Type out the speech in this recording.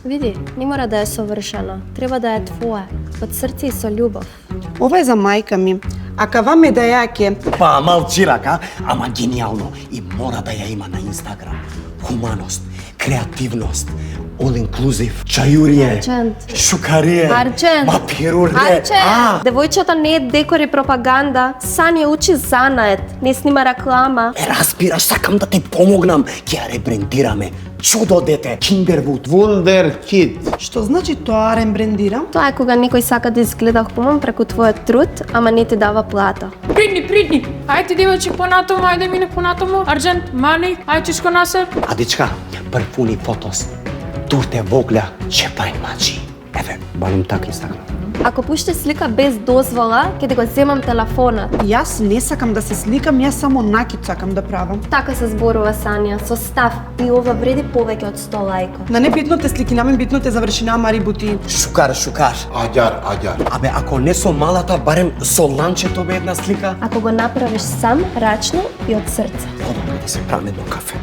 Види, не мора да е совршена. Треба да е твоја, од срце и со љубов. Ова е за мајка ми. А кава ме да јаке? Па, малчирака, ама гениално и мора да ја има на Инстаграм. Хуманост, креативност, all inclusive, чајурие, Арчент. шукарие, Арчент. мапирурие. Арче, девојчето не е декор и пропаганда. Сани учи занает, не снима реклама. Разбираш, сакам да те помогнам, ќе ја ребрендираме. Чудо дете, Kinderwood. Wunderkid. Што значи тоа рембрендирам? Тоа е кога некој сака да изгледа хуман преку твојот труд, ама не ти дава плата. Придни. Ајде девојче понатаму, ајде мине понатаму. Арджент, мани, ајчешко насер. Адичка, парфуни фотос, турте вогля, чепај мачи. Еве, балум так Инстаграм. Ако пушти слика без дозвола, ќе ти го земам телефонот. Јас не сакам да се сликам, јас само накид сакам да правам. Така се зборува Сања, со став, и ова вреди повеќе од 100 лајко. На небитните слики, на мен битните завршина Мари Бути. Шукар. Ađar. Абе, ако не со малата, барем со ланчето бе една слика. Ако го направиш сам, рачно и од срце. Подобро да се праме до кафе.